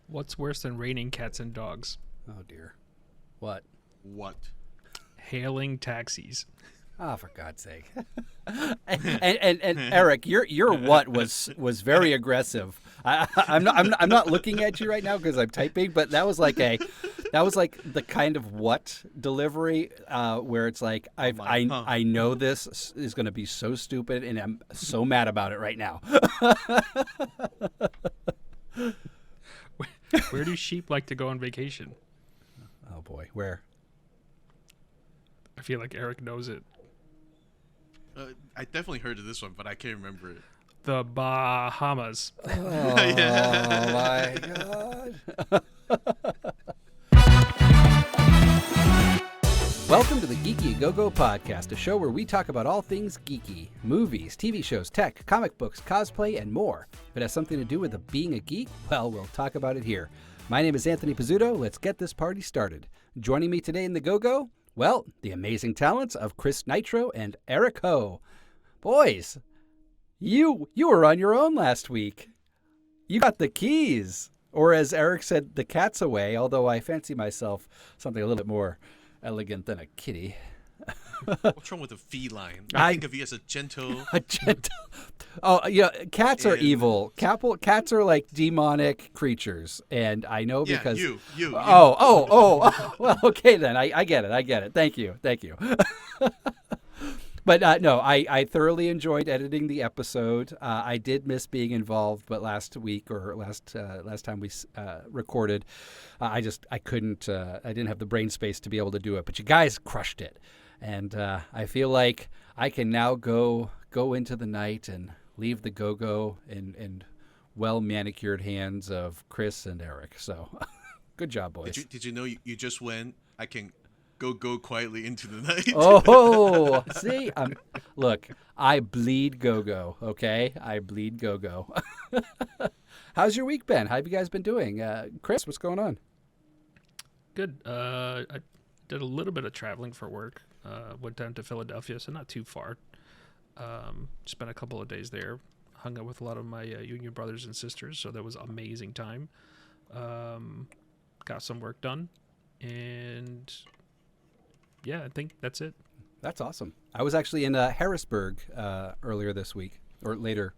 What's worse than raining cats and dogs? Oh dear. What? What? Hailing taxis. Oh, for God's sake. and Eric, your what was very aggressive. I'm not looking at you right now because I'm typing, but that was like the kind of what delivery where it's like I know this is going to be so stupid and I'm so mad about it right now. Where do sheep like to go on vacation? Oh boy, where? I feel like Eric knows it. I definitely heard of this one, but I can't remember it. The Bahamas. Oh my God. Welcome to the Geeky Go-Go podcast, a show where we talk about all things geeky. Movies, TV shows, tech, comic books, cosplay, and more. If it has something to do with being a geek, well, we'll talk about it here. My name is Anthony Pizzuto. Let's get this party started. Joining me today in the Go-Go, well, the amazing talents of Chris Nitro and Eric Ho. Boys, you were on your own last week. You got the keys. Or as Eric said, the cat's away, although I fancy myself something a little bit more elegant than a kitty. What's wrong with a feline? I think of you as a gentle. A gentle. Oh, yeah. Cats are evil. Cats are like demonic creatures, and I know because you. Oh. Well, okay then. I get it. Thank you. But no, I thoroughly enjoyed editing the episode. I did miss being involved, but last week or last time we recorded, I couldn't. I didn't have the brain space to be able to do it. But you guys crushed it, and I feel like I can now go into the night and leave the go-go in well manicured hands of Chris and Eric. So, good job, boys. Did you know you just went? I can go quietly into the night. Oh, see, look, I bleed go-go. Okay, I bleed go-go. How's your week been? How have you guys been doing? Chris, what's going on? Good. I did a little bit of traveling for work. Went down to Philadelphia, so not too far. Spent a couple of days there. Hung out with a lot of my union brothers and sisters, so that was an amazing time. Got some work done, and yeah, I think that's it. That's awesome. I was actually in Harrisburg earlier this week, or later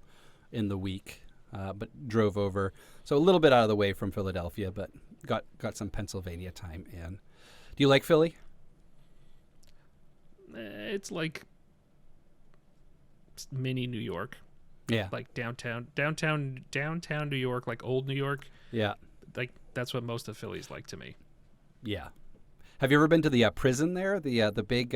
in the week, but drove over. So a little bit out of the way from Philadelphia, but got some Pennsylvania time in. Do you like Philly? It's like mini New York. Yeah. Like downtown New York, like old New York. Yeah. Like that's what most of Philly's like to me. Yeah. Have you ever been to the prison there, the big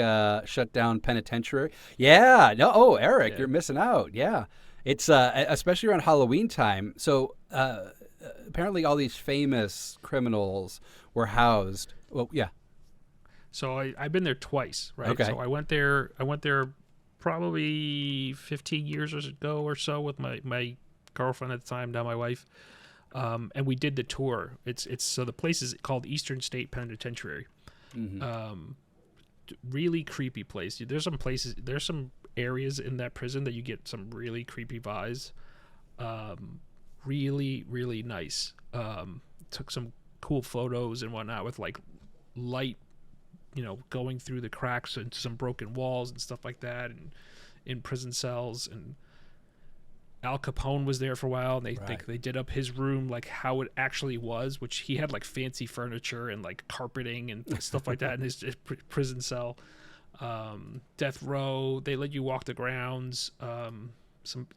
shut down penitentiary? Yeah. No. Oh, Eric, You're missing out. Yeah. It's especially around Halloween time. So apparently all these famous criminals were housed. Well, yeah. So I've been there twice, right? Okay. So I went there probably 15 years ago or so with my girlfriend at the time, now my wife. And we did the tour. It's so the place is called Eastern State Penitentiary. Mm-hmm. Really creepy place. There's some areas in that prison that you get some really creepy vibes. Really, really nice. Took some cool photos and whatnot with like light, going through the cracks and some broken walls and stuff like that, and in prison cells. And Al Capone was there for a while, and they did up his room like how it actually was, which he had like fancy furniture and like carpeting and stuff like that in his prison cell. Death row, they let you walk the grounds. Some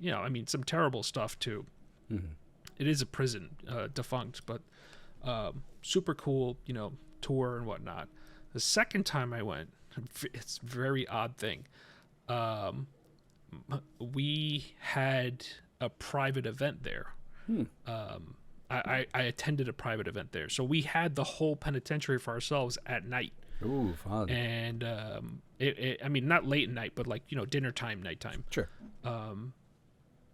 terrible stuff too. Mm-hmm. It is a prison, defunct, but super cool, tour and whatnot. The second time I went, it's a very odd thing. We had a private event there. I attended a private event there. So we had the whole penitentiary for ourselves at night. Ooh, fun. And not late at night, but like, dinner time, nighttime. Sure.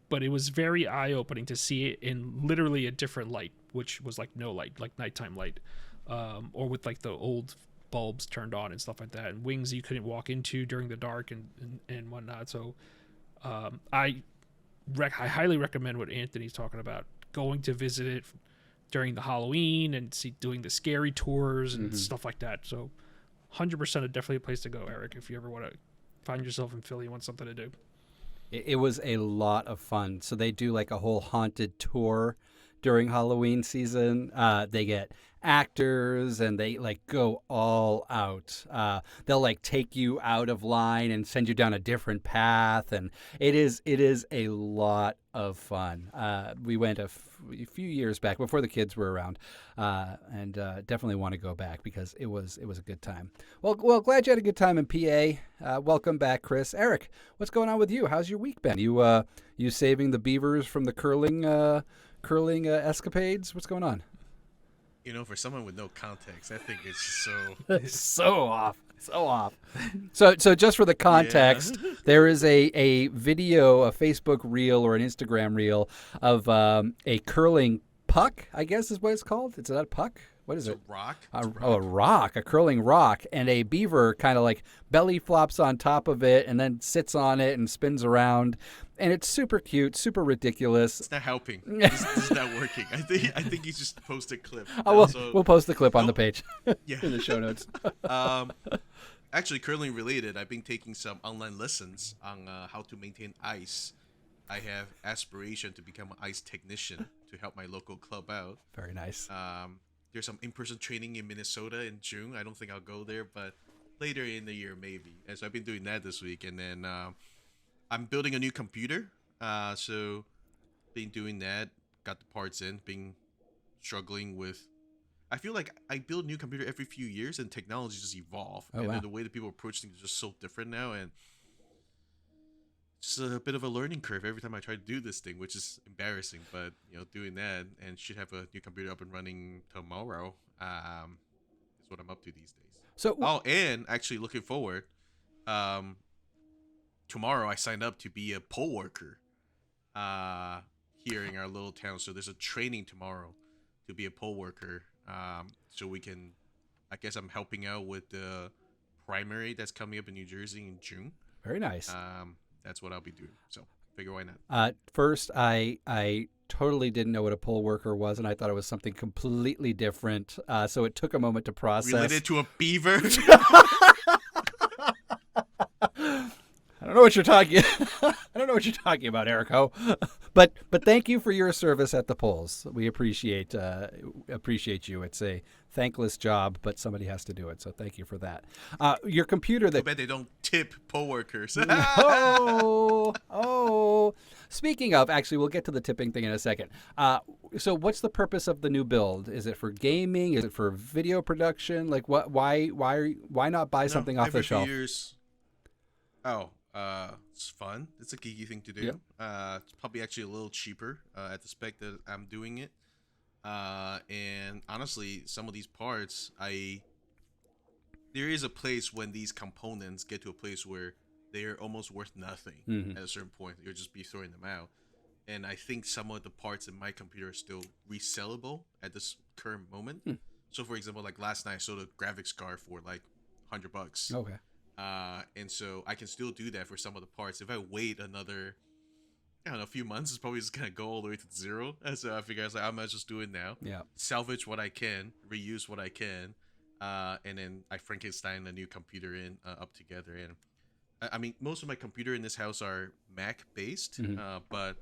But it was very eye-opening to see it in literally a different light, which was like no light, like nighttime light, or with like the old bulbs turned on and stuff like that, and wings you couldn't walk into during the dark and whatnot. So I highly recommend what Anthony's talking about, going to visit it during the Halloween and doing the scary tours and stuff like that. So 100% definitely a place to go, Eric, if you ever want to find yourself in Philly and want something to do. It was a lot of fun. So they do like a whole haunted tour during Halloween season. They get actors and they like go all out. They'll like take you out of line and send you down a different path, and it is a lot of fun. We went a few years back before the kids were around, and definitely want to go back because it was a good time. Well, glad you had a good time in PA. Welcome back, Chris. Eric, what's going on with you? How's your week been? You saving the beavers from the curling escapades? What's going on? For someone with no context, I think it's just so off. So just for the context, there is a video, a Facebook reel or an Instagram reel of a curling puck, I guess is what it's called. Is that a puck? What is it? A rock. A rock, a curling rock, and a beaver kind of like belly flops on top of it and then sits on it and spins around. And it's super cute, super ridiculous. It's not helping. This is not working. I think you just post a clip. We'll post the clip on the page in the show notes. Actually, curling related, I've been taking some online lessons on how to maintain ice. I have aspiration to become an ice technician to help my local club out. Very nice. There's some in-person training in Minnesota in June. I don't think I'll go there, but later in the year maybe. And so I've been doing that this week, and then I'm building a new computer. So been doing that. Got the parts in. Been struggling with. I feel like I build a new computer every few years, and technology just evolve. Oh, and wow. then the way that people approach things is just so different now, and it's a bit of a learning curve every time I try to do this thing, which is embarrassing. But doing that and should have a new computer up and running tomorrow. Is what I'm up to these days. So and actually looking forward. Tomorrow I signed up to be a poll worker. Here in our little town, so there's a training tomorrow to be a poll worker. So we can. I guess I'm helping out with the primary that's coming up in New Jersey in June. Very nice. That's what I'll be doing. So figure why not. First, I totally didn't know what a poll worker was, and I thought it was something completely different. So it took a moment to process. Related to a beaver? I don't know what you're talking. I don't know what you're talking about, Erico. But thank you for your service at the polls. We appreciate you. It's a thankless job, but somebody has to do it. So thank you for that. Your computer that. I bet they don't tip poll workers. Oh. Speaking of, actually, we'll get to the tipping thing in a second. So what's the purpose of the new build? Is it for gaming? Is it for video production? Like what? Why not buy something off the shelf? Every few years. It's fun. It's a geeky thing to do. Yep. It's probably actually a little cheaper at the spec that I'm doing it. And honestly, some of these parts, there is a place when these components get to a place where they are almost worth nothing at a certain point. You'll just be throwing them out. And I think some of the parts in my computer are still resellable at this current moment. So, for example, like last night, I sold a graphics card for like $100. Okay. And so I can still do that for some of the parts. If I wait another, a few months, it's probably just gonna go all the way to zero. And so I figure I might just do it now. Yeah. Salvage what I can, reuse what I can, and then I Frankenstein a new computer up together. And I mean, most of my computer in this house are Mac based, but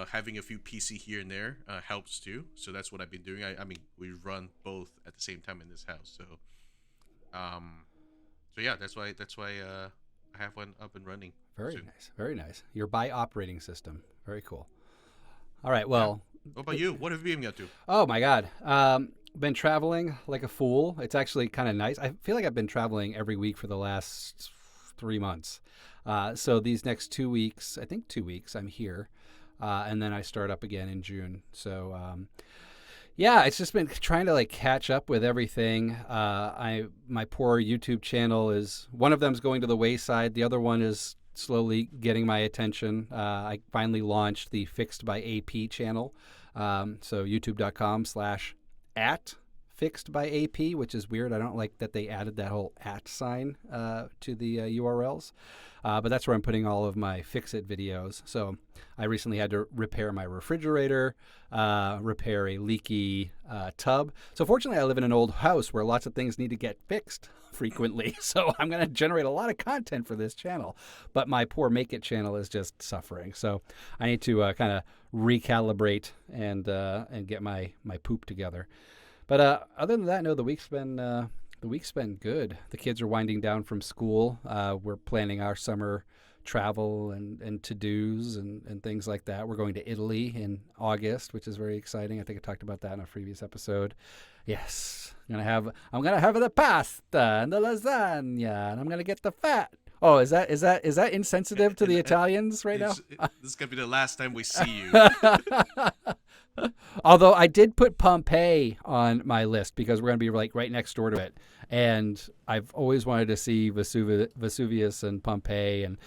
having a few PC here and there helps too. So that's what I've been doing. I mean, we run both at the same time in this house. So, So yeah, that's why I have one up and running. Very nice, very nice. Your by operating system, very cool. All right, well. Yeah. What about you? What have you been up to? Oh my God, been traveling like a fool. It's actually kind of nice. I feel like I've been traveling every week for the last 3 months. So these next 2 weeks, I think 2 weeks, I'm here, and then I start up again in June. So. Yeah, it's just been trying to like catch up with everything. My poor YouTube channel is one of them's going to the wayside. The other one is slowly getting my attention. I finally launched the Fixed by AP channel. So youtube.com/@Fixed fixed by AP, which is weird. I don't like that they added that whole @ sign to the URLs. But that's where I'm putting all of my fix-it videos. So I recently had to repair my refrigerator, repair a leaky tub. So fortunately, I live in an old house where lots of things need to get fixed frequently. So I'm going to generate a lot of content for this channel. But my poor Make It channel is just suffering. So I need to kind of recalibrate and get my poop together. But other than that, no, the week's been good. The kids are winding down from school. We're planning our summer travel and to-dos and things like that. We're going to Italy in August, which is very exciting. I think I talked about that in a previous episode. Yes, I'm gonna have the pasta and the lasagna, and I'm gonna get the fat. Oh, is that insensitive to the Italians right now? This is gonna be the last time we see you. Although I did put Pompeii on my list because we're going to be like right next door to it. And I've always wanted to see Vesuvius and Pompeii and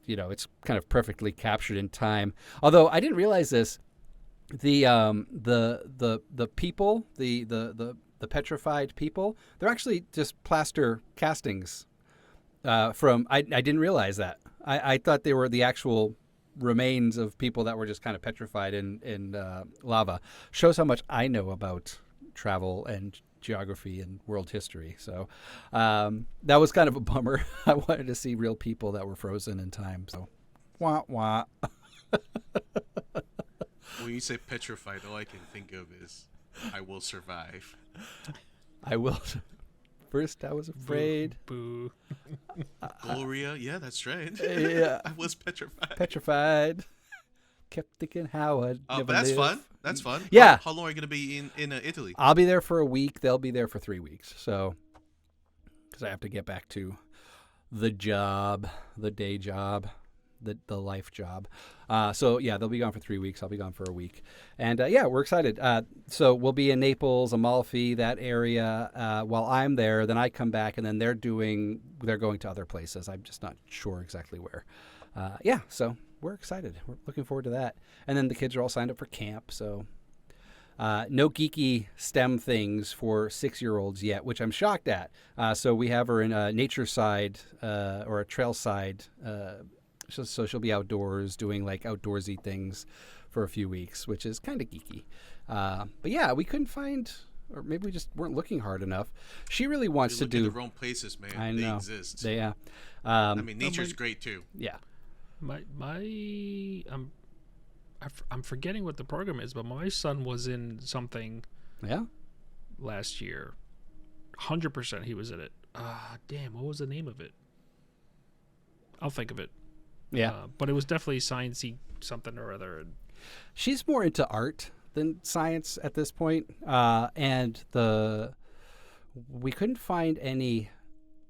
it's kind of perfectly captured in time. Although I didn't realize this, the people, the petrified people, they're actually just plaster castings from I didn't realize that. I thought they were the actual remains of people that were just kind of petrified in lava. Shows how much I know about travel and geography and world history. So that was kind of a bummer. I wanted to see real people that were frozen in time. So wah wah. When you say petrified, all I can think of is I will survive. I will. First, I was afraid. Boo. Gloria, yeah, that's right. Yeah. I was petrified. Petrified. Kept thinking how I'd never But that's live. fun. That's fun. Yeah. How long are you gonna be in Italy? I'll be there for a week. They'll be there for 3 weeks. So, because I have to get back to the job, the day job, the life job. So yeah, they'll be gone for 3 weeks. I'll be gone for a week, and yeah, we're excited. So we'll be in Naples, Amalfi, that area while I'm there. Then I come back, and then they're going to other places. I'm just not sure exactly where. Yeah, so we're excited. We're looking forward to that. And then the kids are all signed up for camp. So no geeky STEM things for 6-year-olds yet, which I'm shocked at. So we have her in a nature side or a trail side. So she'll be outdoors doing like outdoorsy things for a few weeks, which is kind of geeky. But yeah, we couldn't find, or maybe we just weren't looking hard enough. She really wants to do the wrong places, man. I know. They exist. Yeah. I mean, nature's great too. Yeah. I'm forgetting what the program is, but my son was in something. Yeah. Last year, 100% he was in it. Damn, what was the name of it? I'll think of it. Yeah. But it was definitely sciencey something or other. And she's more into art than science at this point. And we couldn't find any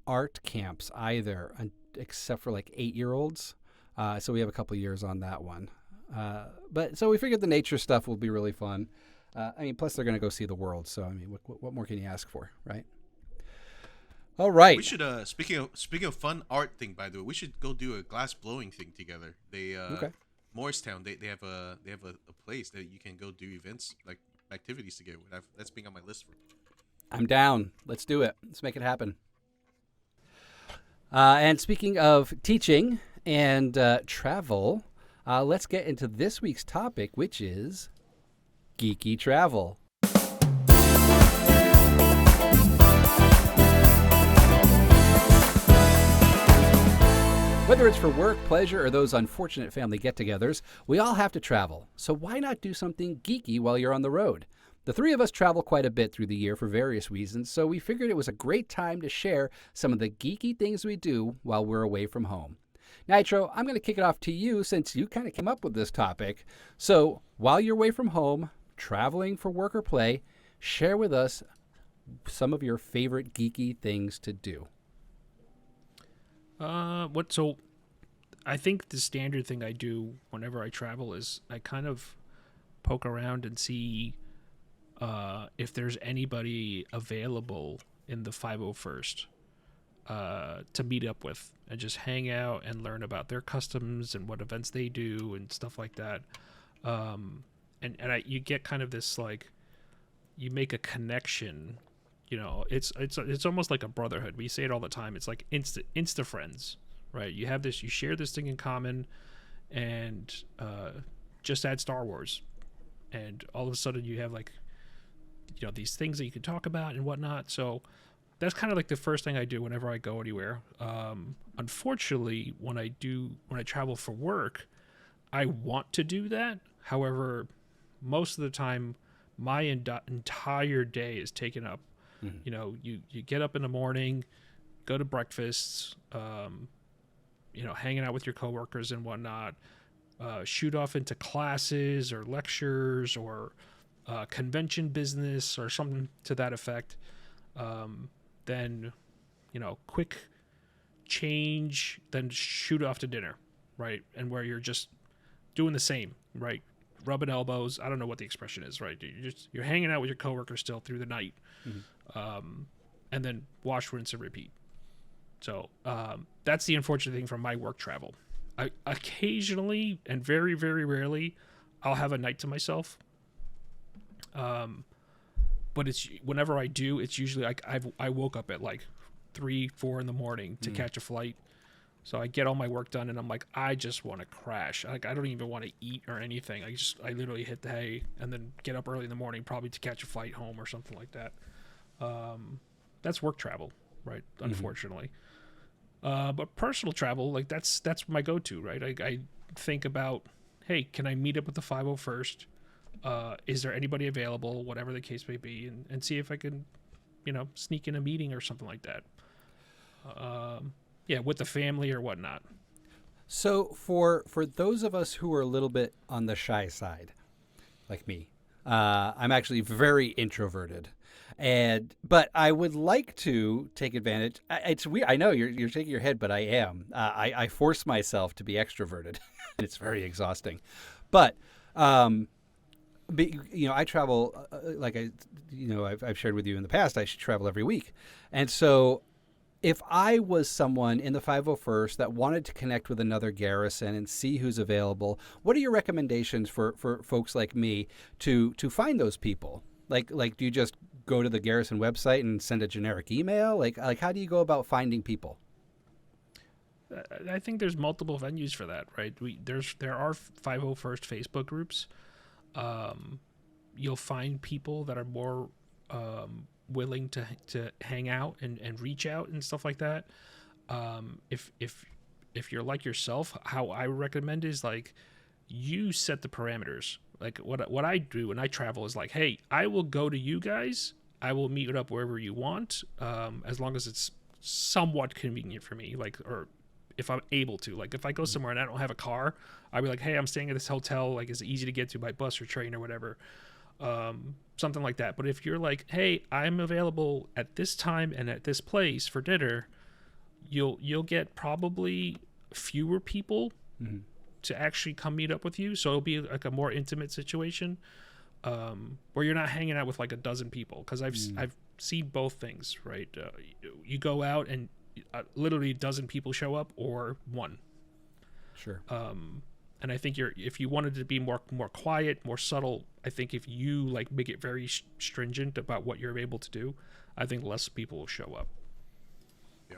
art camps either, except for like 8-year-olds. So we have a couple years on that one. But so we figured the nature stuff will be really fun. I mean, plus they're going to go see the world. So I mean, what more can you ask for, right? All right. We should speaking of fun art thing, by the way, we should go do a glass blowing thing together. They Okay. Morristown, they have a place that you can go do events like activities together with. That's being on my list for. I'm down. Let's do it. Let's make it happen. And speaking of teaching and travel, let's get into this week's topic, which is geeky travel. Whether it's for work, pleasure, or those unfortunate family get-togethers, we all have to travel. So why not do something geeky while you're on the road? The three of us travel quite a bit through the year for various reasons, so we figured it was a great time to share some of the geeky things we do while we're away from home. Nitro, I'm going to kick it off to you since you kind of came up with this topic. So while you're away from home, traveling for work or play, share with us some of your favorite geeky things to do. So I think the standard thing I do whenever I travel is I kind of poke around and see if there's anybody available in the 501st to meet up with and just hang out and learn about their customs and what events they do and stuff like that. You get kind of this like you make a connection. You know, it's almost like a brotherhood. We say it all the time. It's like insta friends, right? You have this, you share this thing in common, and just add Star Wars, and all of a sudden you have like, you know, these things that you can talk about and whatnot. So that's kind of like the first thing I do whenever I go anywhere. Unfortunately, when I travel for work, I want to do that. However, most of the time, my entire day is taken up. You know, you get up in the morning, go to breakfast, you know, hanging out with your coworkers and whatnot, shoot off into classes or lectures or convention business or something to that effect. Then, you know, quick change, then shoot off to dinner, right? And where you're just doing the same, right? Rubbing elbows. I don't know what the expression is, right? You're hanging out with your coworkers still through the night, and then wash, rinse, and repeat. So that's the unfortunate thing from my work travel. I occasionally and very, very rarely, I'll have a night to myself. But it's whenever I do, it's usually like I woke up at like 3-4 in the morning to catch a flight. So I get all my work done and I'm like, I just want to crash. Like, I don't even want to eat or anything. I literally hit the hay and then get up early in the morning, probably to catch a flight home or something like that. That's work travel, right? Unfortunately. But personal travel, like that's my go-to, right? I think about, hey, can I meet up with the 501st? Is there anybody available, whatever the case may be, and see if I can, you know, sneak in a meeting or something like that. Yeah, with the family or whatnot. So for those of us who are a little bit on the shy side, like me, I'm actually very introverted, but I would like to take advantage. It's weird. I know you're shaking your head, but I am. I force myself to be extroverted. It's very exhausting, but. You know, I travel like I've shared with you in the past. I should travel every week, and so if I was someone in the 501st that wanted to connect with another garrison and see who's available, what are your recommendations for folks like me to find those people? Like do you just go to the garrison website and send a generic email? Like how do you go about finding people? I think there's multiple venues for that, right? There are 501st Facebook groups. You'll find people that are more willing to hang out and reach out and stuff like that. If you're like yourself, how I recommend is like you set the parameters. Like what I do when I travel is like, hey, I will go to you guys. I will meet up wherever you want, as long as it's somewhat convenient for me. Like, or if I'm able to, like if I go somewhere and I don't have a car, I'll be like, hey, I'm staying at this hotel. Like, is it easy to get to by bus or train or whatever? Something like that. But if you're like, hey, I'm available at this time and at this place for dinner, you'll get probably fewer people to actually come meet up with you. So it'll be like a more intimate situation, where you're not hanging out with like a dozen people. Because I've seen both things, right? You go out and literally a dozen people show up, or one. Sure. And I think if you wanted to be more quiet, more subtle, I think if you like make it very stringent about what you're able to do, I think less people will show up. Yeah,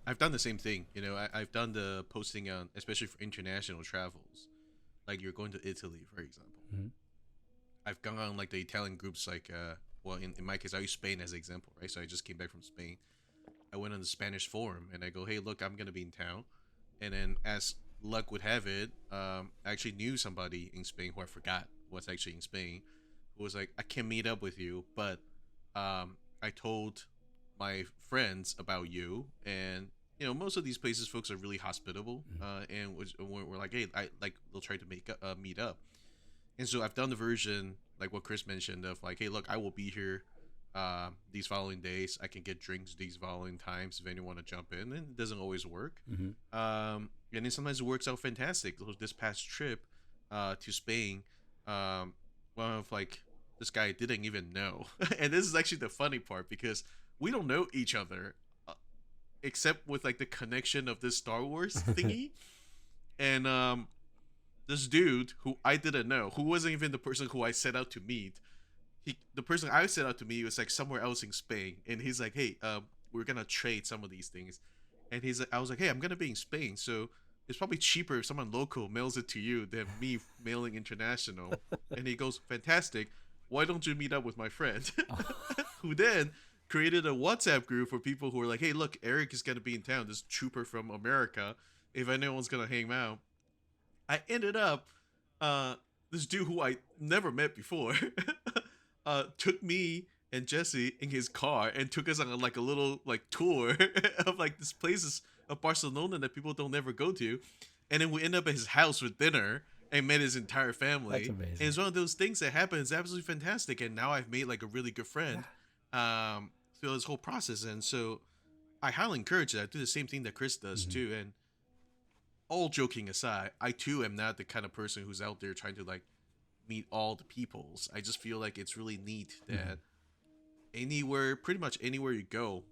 I've done the same thing. You know, I've done the posting on, especially for international travels, like you're going to Italy, for example. I've gone on like the Italian groups, like well, in my case, I use Spain as an example, right? So I just came back from Spain. I went on the Spanish forum and I go, hey, look, I'm gonna be in town, and then as luck would have it, I actually knew somebody in Spain who I forgot was actually in Spain, who was like, I can meet up with you, but I told my friends about you, and you know, most of these places, folks are really hospitable, and we're like, hey, they'll try to meet up, and so I've done the version like what Chris mentioned of like, hey, look, I will be here these following days. I can get drinks these following times if anyone want to jump in, and it doesn't always work. And then sometimes it works out fantastic. This past trip to Spain, one of like this guy didn't even know, and this is actually the funny part because we don't know each other, except with like the connection of this Star Wars thingy, and this dude who I didn't know, who wasn't even the person who I set out to meet, the person I sent out to me was like somewhere else in Spain, and he's like, hey, we're gonna trade some of these things, and he's like, I was like, hey, I'm gonna be in Spain, so it's probably cheaper if someone local mails it to you than me mailing international. And he goes, fantastic. Why don't you meet up with my friend? Who then created a WhatsApp group for people who are like, hey, look, Eric is gonna be in town. This trooper from America. If anyone's gonna hang out, I ended up, this dude who I never met before, took me and Jesse in his car and took us on like a little like tour of like these places of Barcelona that people don't ever go to, and then we end up at his house for dinner and met his entire family. That's amazing. And it's one of those things that happens absolutely fantastic, and now I've made like a really good friend through this whole process. And so I highly encourage it. I do the same thing that Chris does too. And all joking aside, I too am not the kind of person who's out there trying to like meet all the peoples. I just feel like it's really neat that anywhere, pretty much anywhere you go,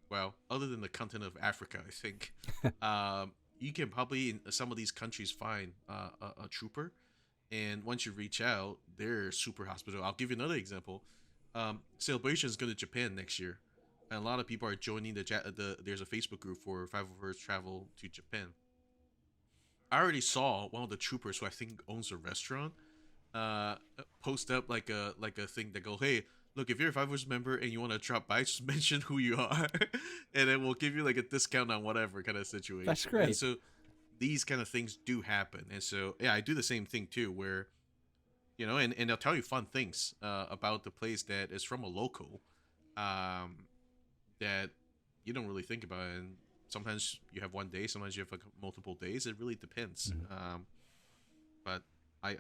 well, other than the continent of Africa, I think, you can probably in some of these countries find a trooper, and once you reach out, they're super hospitable. I'll give you another example. Celebration is going to Japan next year, and a lot of people are joining there's a Facebook group for 501st Travel to Japan. I already saw one of the troopers who I think owns a restaurant post up like a thing that go, hey, look, if you're a 501st member and you want to drop by, just mention who you are, and then we'll give you like a discount on whatever kind of situation. That's great. And so these kind of things do happen. And so, yeah, I do the same thing too, where, you know, and they'll tell you fun things about the place that is from a local that you don't really think about. And sometimes you have one day, sometimes you have like multiple days. It really depends. But I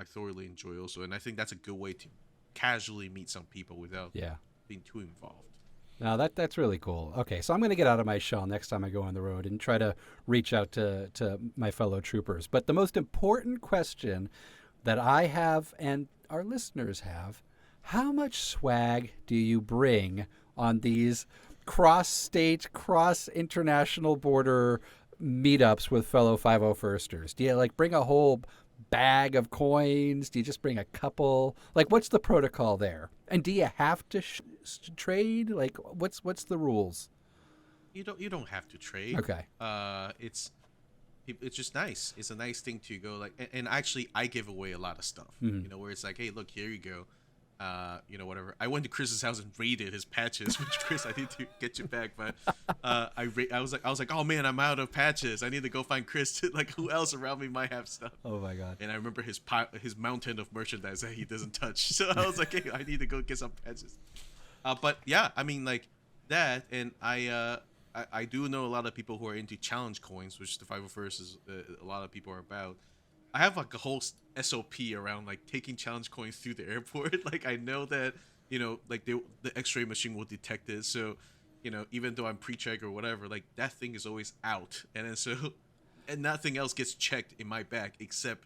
thoroughly enjoy also. And I think that's a good way to casually meet some people without being too involved. Now that's really cool. Okay, so I'm going to get out of my shell next time I go on the road and try to reach out to my fellow troopers. But the most important question that I have and our listeners have, how much swag do you bring on these cross-state, cross-international border meetups with fellow 501sters? Do you like bring a whole bag of coins? Do you just bring a couple? Like, what's the protocol there? And do you have to trade? Like, what's the rules? You don't have to trade. Okay. It's just nice. It's a nice thing to go like, and actually I give away a lot of stuff. You know, where it's like, hey, look, here you go. You know, whatever. I went to Chris's house and raided his patches, which Chris, I need to get you back. But I was like, oh man, I'm out of patches. I need to go find Chris. Like, who else around me might have stuff? Oh my god. And I remember his mountain of merchandise that he doesn't touch. So I was like, hey, I need to go get some patches. But yeah, I mean, like that, and I do know a lot of people who are into challenge coins, which the 501st is a lot of people are about. I have like a whole SOP around like taking challenge coins through the airport. Like, I know that, you know, like the X-ray machine will detect it. So, you know, even though I'm pre-check or whatever, like that thing is always out. And then so, and nothing else gets checked in my bag except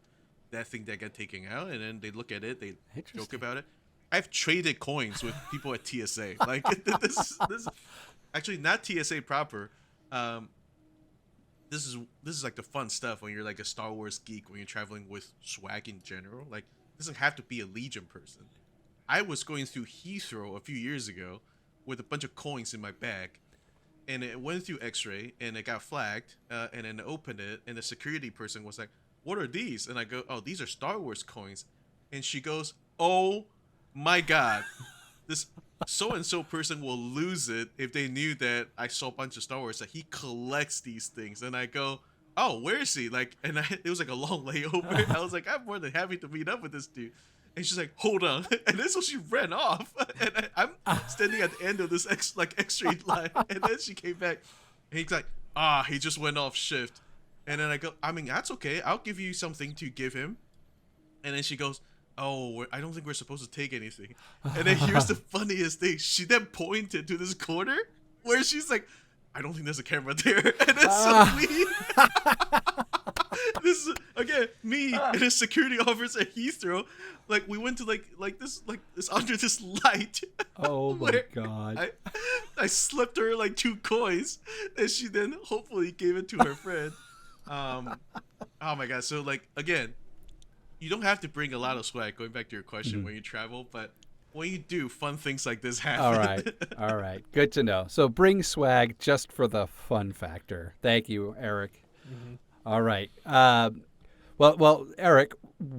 that thing that got taken out. And then they look at it, they joke about it. I've traded coins with people at TSA. Like this actually not TSA proper. This is like the fun stuff when you're like a Star Wars geek, when you're traveling with swag in general. Like, it doesn't have to be a Legion person. I was going through Heathrow a few years ago with a bunch of coins in my bag, and it went through X-ray and it got flagged, and then I opened it, and the security person was like, "What are these?" And I go, "Oh, these are Star Wars coins," and she goes, "Oh my god, this so-and-so person will lose it if they knew that I saw a bunch of Star Wars, that he collects these things." And I go, "Oh, where is he?" Like, and it was like a long layover. I was like, I'm more than happy to meet up with this dude. And she's like, "Hold on." And then so she ran off. And I'm standing at the end of this X-ray line. And then she came back. And he's like, he just went off shift. And then I go, "I mean, that's okay. I'll give you something to give him." And then she goes, "Oh, I don't think we're supposed to take anything." And then here's the funniest thing. She then pointed to this corner where she's like, "I don't think there's a camera there." And then suddenly, this is, again, me and a security officer at Heathrow, like, we went to like this under this light. Oh my god. I slipped her like 2 coins, and she then hopefully gave it to her friend. Oh my god. So, like, again, you don't have to bring a lot of swag. Going back to your question, Mhm. when you travel, but when you do, fun things like this All happen. right. All right. Good to know. So bring swag just for the fun factor. Thank you, Eric. Hmm. All right. Well, Eric,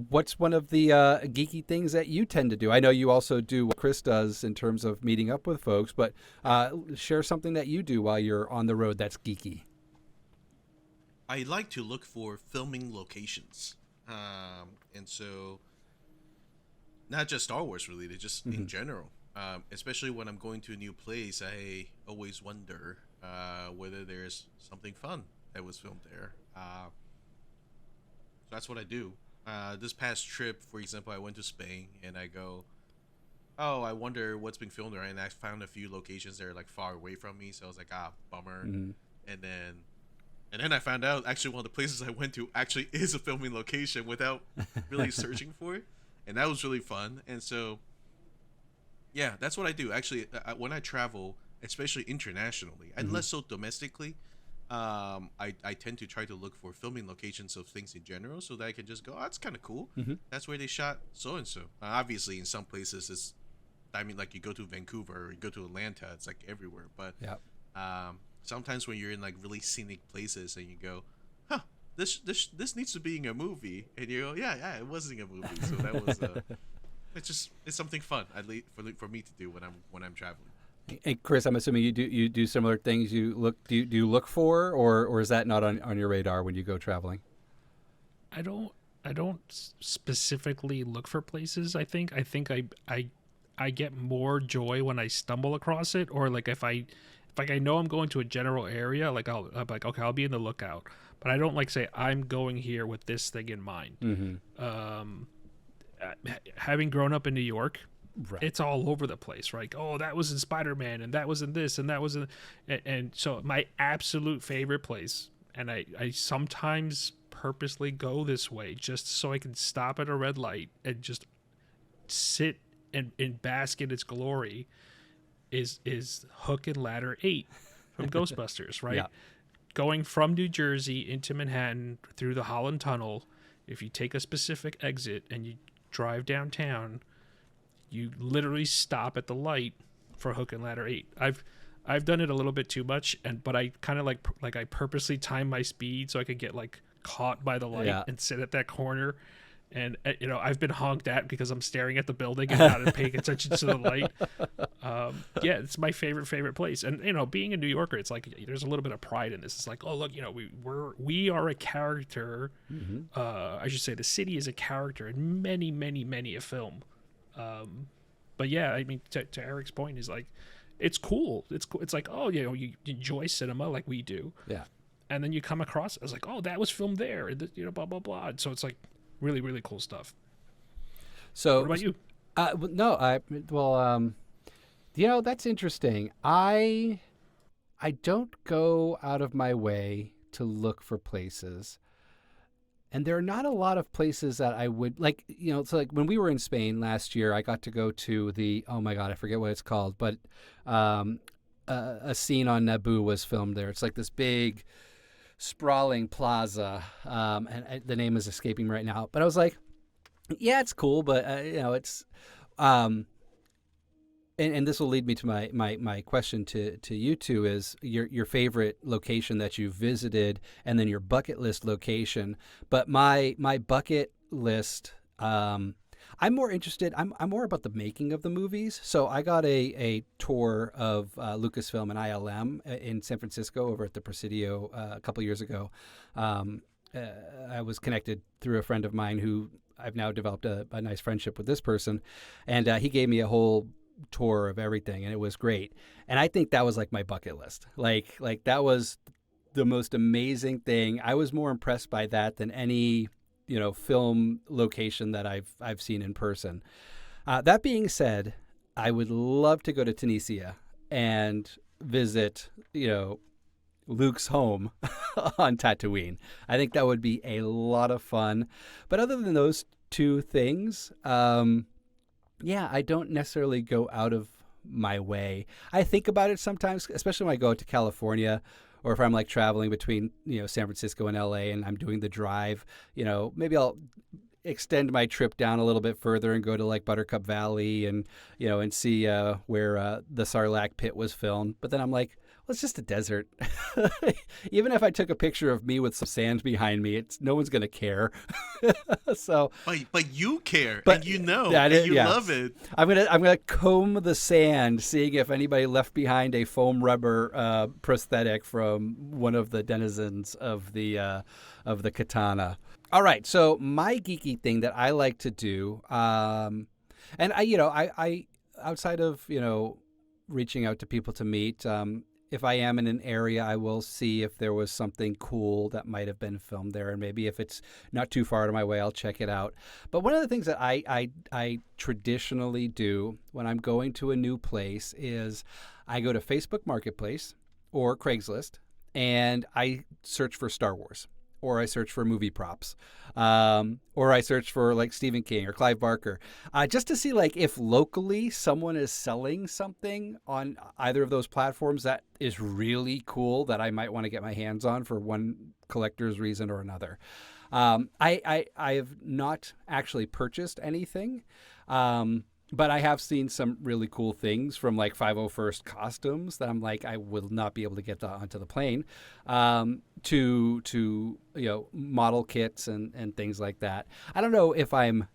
what's one of the geeky things that you tend to do? I know you also do what Chris does in terms of meeting up with folks, but share something that you do while you're on the road that's geeky. I like to look for filming locations, and so not just Star Wars related, just Hmm. in general. Especially when I'm going to a new place, I always wonder whether there's something fun that was filmed there. So that's what I do. This past trip, for example, I went to Spain, and I go, "Oh, I wonder what's being filmed there." And I found a few locations that are like far away from me, so I was like, "Ah, bummer." Hmm. And then I found out actually one of the places I went to actually is a filming location without really searching for it, and that was really fun. And so yeah, that's what I do. Actually, when I travel, especially internationally, and Hmm. less so domestically, I tend to try to look for filming locations of things in general, so that I can just go, oh, that's kind of cool. Hmm. That's where they shot so and so. Obviously, in some places, it's, I mean, like you go to Vancouver or you go to Atlanta, it's like everywhere. But Yeah. sometimes when you're in like really scenic places and you go, huh, this needs to be in a movie, and you go, yeah, it was in a movie. So that was it's something fun at least for me to do when I'm traveling. Hey, Chris, I'm assuming you do similar things. You look do you look for, or is that not on your radar when you go traveling? I don't specifically look for places. I think I get more joy when I stumble across it, or like if like I know I'm going to a general area, like I'm like, okay, I'll be in the lookout, but I don't like say I'm going here with this thing in mind. Hmm. Having grown up in New York, Right. it's all over the place, right? Oh, that was in Spider-Man, and that was in this, and that was in, and so my absolute favorite place, and I sometimes purposely go this way just so I can stop at a red light and just sit and bask in its glory, is Hook and Ladder 8 from Ghostbusters, right? Yeah. Going from New Jersey into Manhattan through the Holland Tunnel, if you take a specific exit and you drive downtown, you literally stop at the light for Hook and Ladder 8. I've done it a little bit too much, but I kind of like I purposely time my speed so I could get like caught by the light Yeah. and sit at that corner. And I've been honked at because I'm staring at the building and not paying attention to the light. Yeah, it's my favorite place. And being a New Yorker, it's like there's a little bit of pride in this. It's like, oh look, we are a character. Hmm. I should say the city is a character in many a film. But yeah, I mean, to Eric's point is like, it's cool. It's cool. It's like, oh, you enjoy cinema like we do, Yeah. and then you come across it. It's like, oh, that was filmed there, and blah blah blah. And so it's like really cool stuff. So What about you? no, that's interesting. I don't go out of my way to look for places. And there are not a lot of places that I would like, so like when we were in Spain last year, I got to go to oh my God, I forget what it's called, but a scene on Naboo was filmed there. It's like this big sprawling plaza, and the name is escaping me right now. But I was like, yeah, it's cool, but it's um, and this will lead me to my question to you two is your favorite location that you visited, and then your bucket list location. But my bucket list, I'm more interested. I'm more about the making of the movies. So I got a tour of Lucasfilm and ILM in San Francisco over at the Presidio a couple years ago. I was connected through a friend of mine who I've now developed a nice friendship with this person, and he gave me a whole tour of everything, and it was great. And I think that was like my bucket list. Like that was the most amazing thing. I was more impressed by that than any film location that I've seen in person. That being said, I would love to go to Tunisia and visit Luke's home on Tatooine. I think that would be a lot of fun. But other than those two things, yeah, I don't necessarily go out of my way. I think about it sometimes, especially when I go to California, or if I'm like traveling between San Francisco and LA and I'm doing the drive. Maybe I'll extend my trip down a little bit further and go to like Buttercup Valley and and see where the Sarlacc pit was filmed. But then I'm like, well, it's just a desert. Even if I took a picture of me with some sand behind me, no one's gonna care. So, but you care, but and you love it. I'm gonna comb the sand, seeing if anybody left behind a foam rubber prosthetic from one of the denizens of the katana. All right, so my geeky thing that I like to do, and I outside of reaching out to people to meet. If I am in an area, I will see if there was something cool that might have been filmed there, and maybe if it's not too far out of my way, I'll check it out. But one of the things that I traditionally do when I'm going to a new place is I go to Facebook Marketplace or Craigslist, and I search for Star Wars. Or I search for movie props, or I search for like Stephen King or Clive Barker, just to see like if locally someone is selling something on either of those platforms that is really cool that I might want to get my hands on for one collector's reason or another. I have not actually purchased anything. But I have seen some really cool things from like 501st Costumes that I'm like, I will not be able to get onto the plane, to model kits and things like that. I don't know if I'm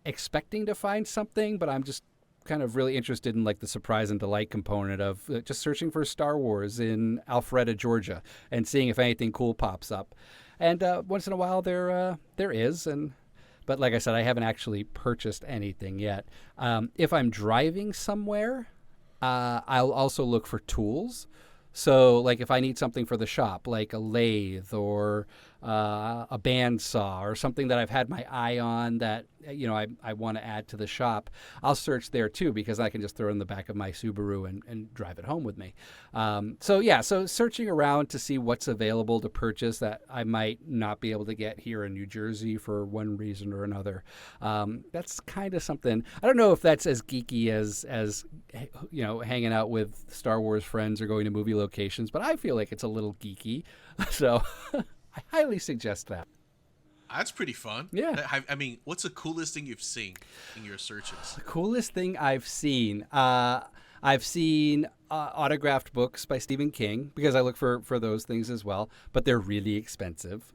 expecting to find something, but I'm just kind of really interested in like the surprise and delight component of just searching for Star Wars in Alpharetta, Georgia, and seeing if anything cool pops up. And once in a while there is. But like I said, I haven't actually purchased anything yet. If I'm driving somewhere, I'll also look for tools. So like if I need something for the shop, like a lathe or a bandsaw or something that I've had my eye on that I want to add to the shop, I'll search there too, because I can just throw it in the back of my Subaru and drive it home with me. So searching around to see what's available to purchase that I might not be able to get here in New Jersey for one reason or another. That's kind of something. I don't know if that's as geeky as hanging out with Star Wars friends or going to movie locations, but I feel like it's a little geeky. So I highly suggest that. That's pretty fun. Yeah. I mean, what's the coolest thing you've seen in your searches? The coolest thing I've seen. I've seen autographed books by Stephen King, because I look for those things as well, but they're really expensive.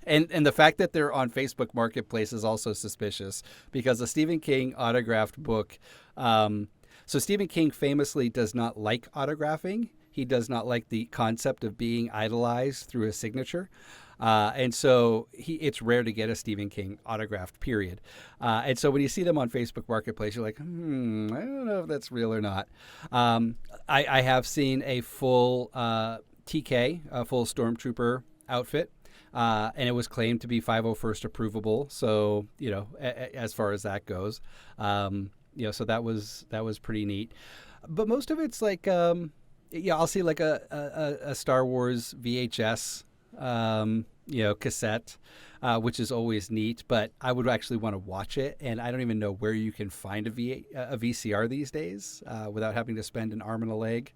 and the fact that they're on Facebook Marketplace is also suspicious, because a Stephen King autographed book. So Stephen King famously does not like autographing. He does not like the concept of being idolized through a signature. And so it's rare to get a Stephen King autographed, period. And so when you see them on Facebook Marketplace, you're like, I don't know if that's real or not. I have seen a full TK, a full Stormtrooper outfit. And it was claimed to be 501st approvable. So, as far as that goes, so that was pretty neat. But most of it's like, I'll see like a Star Wars VHS, cassette, which is always neat, but I would actually want to watch it. And I don't even know where you can find a VCR these days, without having to spend an arm and a leg.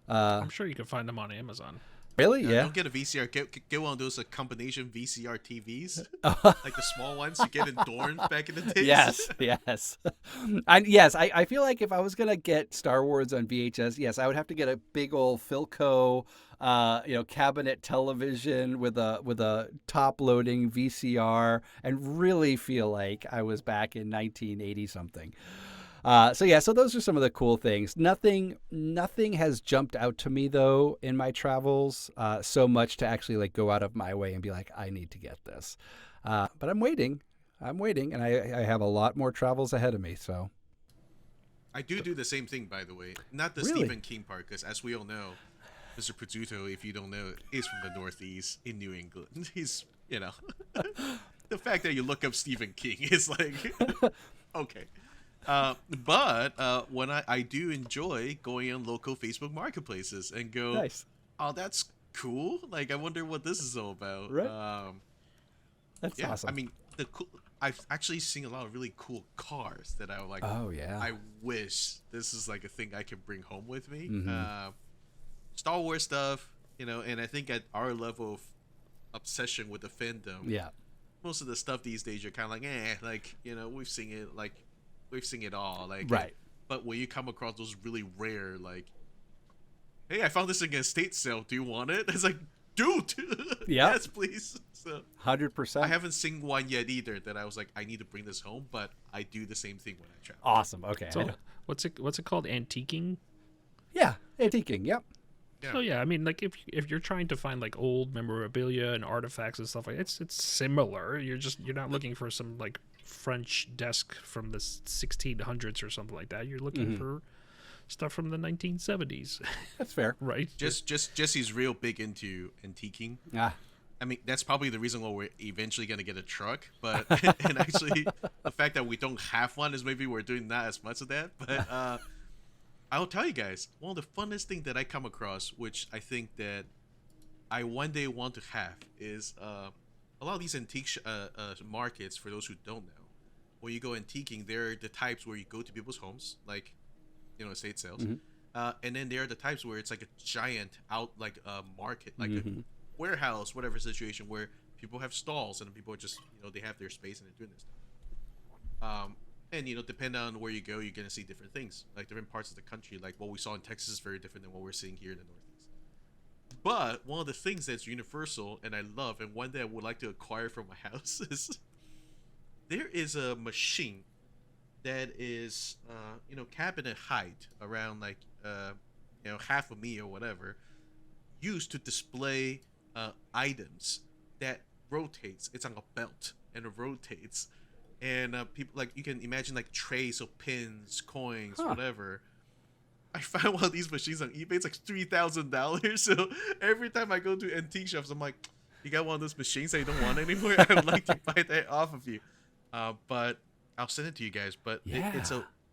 I'm sure you can find them on Amazon. Really? Yeah. Don't get a VCR. Get one of those combination VCR TVs, like the small ones you get in dorms back in the days. Yes. I feel like if I was gonna get Star Wars on VHS, yes, I would have to get a big old Philco, cabinet television with a top-loading VCR, and really feel like I was back in 1980 something. So those are some of the cool things. Nothing has jumped out to me though in my travels so much to actually like go out of my way and be like, I need to get this. But I'm waiting, and I have a lot more travels ahead of me. So I do the same thing, by the way. Not the Really? Stephen King part, because as we all know, Mr. Pizzuto, if you don't know, is from the Northeast in New England. He's, the fact that you look up Stephen King is like, okay. But when I do enjoy going on local Facebook marketplaces and go, nice. Oh, that's cool. Like, I wonder what this is all about. Right. That's awesome. I mean, I've actually seen a lot of really cool cars that I like. Oh yeah. I wish this is like a thing I could bring home with me. Mm-hmm. Star Wars stuff, and I think at our level of obsession with the fandom, Yeah. most of the stuff these days, you're kind of like, like, we've seen it all, like, Right. but when you come across those really rare, like, hey, I found this in a estate sale. Do you want it? It's like, dude, Yeah. yes, please. So 100%. I haven't seen one yet either that I was like, I need to bring this home, but I do the same thing when I travel. Awesome. Okay. So what's it called? Antiquing? Yeah. Antiquing. Yep. Yeah. So yeah, I mean, like if you're trying to find like old memorabilia and artifacts and stuff like it's similar. You're not looking for some like French desk from the 1600s or something like that. You're looking for stuff from the 1970s, That's fair. right? Just Jesse's real big into antiquing. Ah. I mean, that's probably the reason why we're eventually gonna get a truck. But and actually, the fact that we don't have one is maybe we're doing not as much of that. But I'll tell you guys, one of the funnest things that I come across, which I think that I one day want to have, is a lot of these antique markets. For those who don't know, when you go antiquing, there are the types where you go to people's homes, like estate sales, and then there are the types where it's like a giant market, like a warehouse, whatever situation, where people have stalls and people are just they have their space and they're doing this stuff. And depending on where you go, you're gonna see different things, like different parts of the country. Like what we saw in Texas is very different than what we're seeing here in the Northeast. But one of the things that's universal and I love, and one that I would like to acquire for my house, is there is a machine that is cabinet height, around like half of me or whatever, used to display items that rotates. It's on a belt and it rotates. And people, like, you can imagine like trays of pins, coins, whatever. I found one of these machines on eBay. It's like $3,000. So every time I go to antique shops, I'm like, "You got one of those machines that you don't want anymore? I'd like to buy that off of you." But I'll send it to you guys. But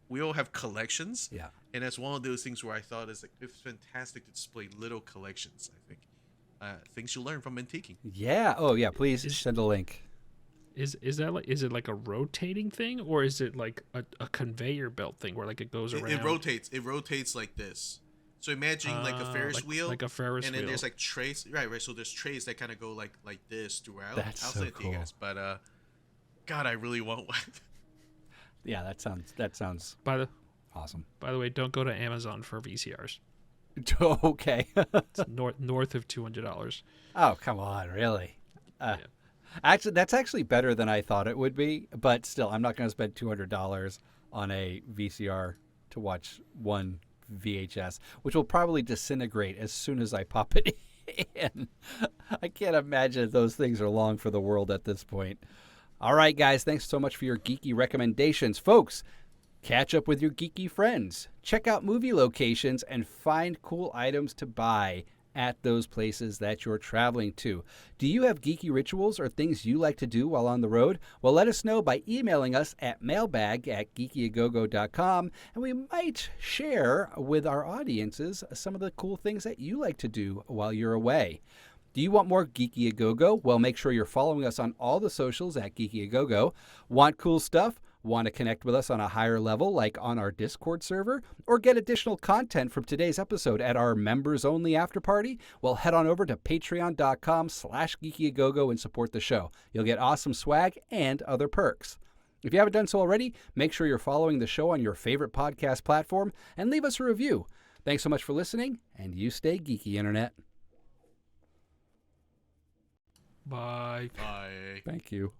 we all have collections. Yeah. And that's one of those things where I thought it's fantastic to display little collections. I think things you learn from antiquing. Yeah. Oh, yeah. Please send a link. Is it like a rotating thing, or is it like a conveyor belt thing where like it goes around? It rotates. It rotates like this. So imagine like a Ferris wheel, like a Ferris and then wheel. there's like trays. Right. So there's trays that kind of go like this throughout. That's I'll so send it to you cool. guys. But God, I really want one. Yeah, that sounds awesome. By the way, don't go to Amazon for VCRs. Okay. It's north of $200. Oh, come on, really? Yeah. Actually, that's actually better than I thought it would be, but still, I'm not going to spend $200 on a VCR to watch one VHS, which will probably disintegrate as soon as I pop it in. I can't imagine those things are long for the world at this point. All right, guys, thanks so much for your geeky recommendations. Folks, catch up with your geeky friends. Check out movie locations and find cool items to buy at those places that you're traveling to. Do you have geeky rituals or things you like to do while on the road? Well, let us know by emailing us at mailbag@geekyagogo.com, and we might share with our audiences some of the cool things that you like to do while you're away. Do you want more Geeky A Go-Go? Well, make sure you're following us on all the socials at Geeky A Go-Go. Want cool stuff? Want to connect with us on a higher level, like on our Discord server? Or get additional content from today's episode at our members-only after party? Well, head on over to patreon.com/geekyagogo and support the show. You'll get awesome swag and other perks. If you haven't done so already, make sure you're following the show on your favorite podcast platform and leave us a review. Thanks so much for listening, and you stay geeky, Internet. Bye. Bye. Thank you.